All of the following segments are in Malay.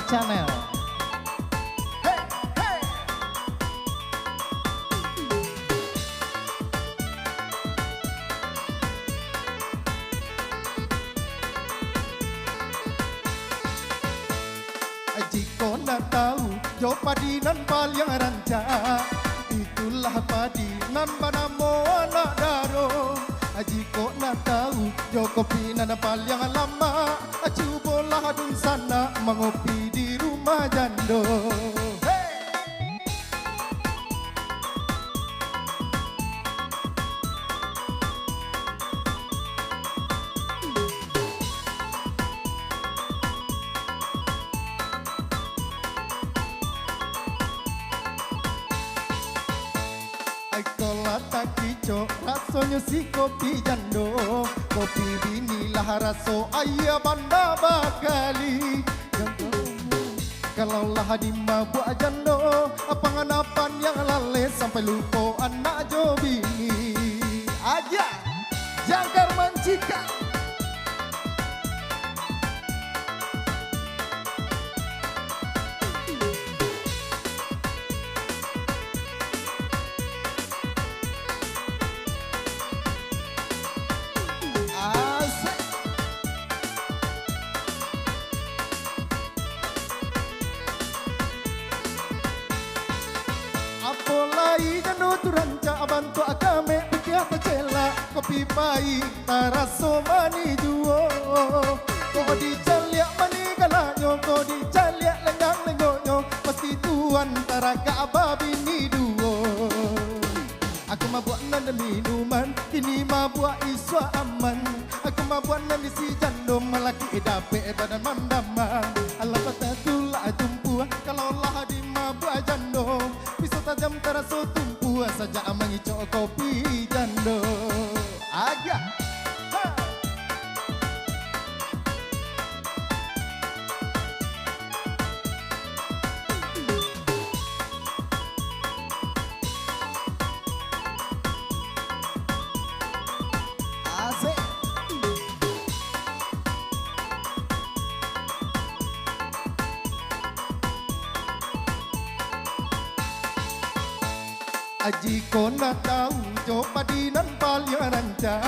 Channel. Hey, hey. Jika nak tahu jo padi nan pal yang ranca, itulah padi nan banamo anak daro. Jika nak tahu jo kopi nan pal yang lama, cubalah dun sana mengopi di rumah jando. Kola tak kicok rasanya si kopi jando, kopi binilah raso ayah banda bakali. Kalau lah di mabuk jando, apa nganapan yang lale sampai lupa anak jo bini. Aja jangkar mancika. Apolai jano turanca bantu agame bikia tacela kopi pai taraso mani juo ko di calia mani galanyo ko di calia lengang lengonyo pasti tuan taraga ababi ni duo. Aku mabuat nan minuman kini mabuat iswa aman. Aku mabuat nan si jando malaki dape badan mandamang. Allah patatulah jumpu kalau lah di mabuat jando. Tajam teraso tumpu saja mengicok kopi jando. Agak asik. Jika nak tahu jo padi nan paling ranca,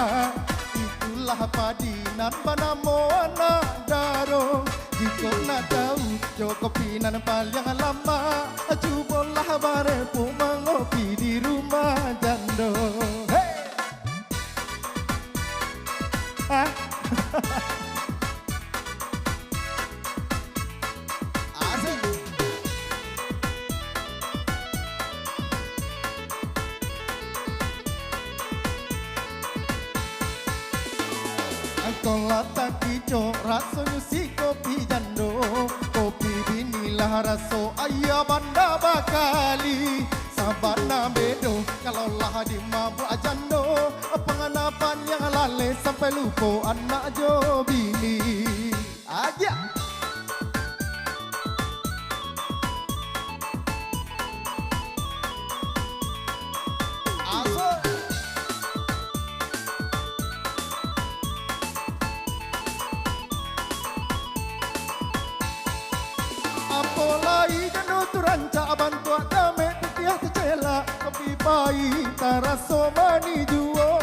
itulah padi nan banamo anak daro. Jika nak tahu jo kopi nan paling lama, cubalah barepu mengopi di rumah jando. Hey! Ah. Kola tak kicok rasanya si kopi jando, kopi binilah raso ayah banda bakali. Sabana bedo kalau lah di mabuk jando, penganapan yang lale sampai lupa anak jo bini. Aja. Apolai jano turanca bantu agame bikia tacela kopi pai taraso mani juo.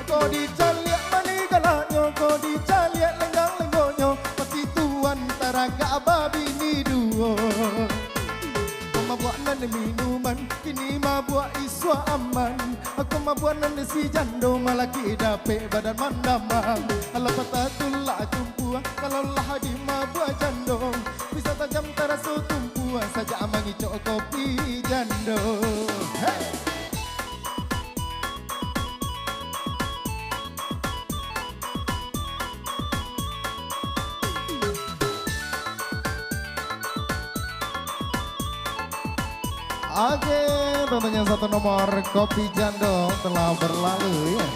Ko di calia mani galanyo, ko di calia lenggang lengonyo, pasti tuan taraga ababi ni duo. Mabuat nan minuman kini mabuat iswa aman. Aku mabuat nan si jando malaki dape badan mandamang. Alah patatulah jumpu kalau lah di mabuat jando. Bisa tajam teraso tumpu saja mengicok kopi jando. Hey! Oke, tentunya satu nomor kopi jando telah berlalu ya.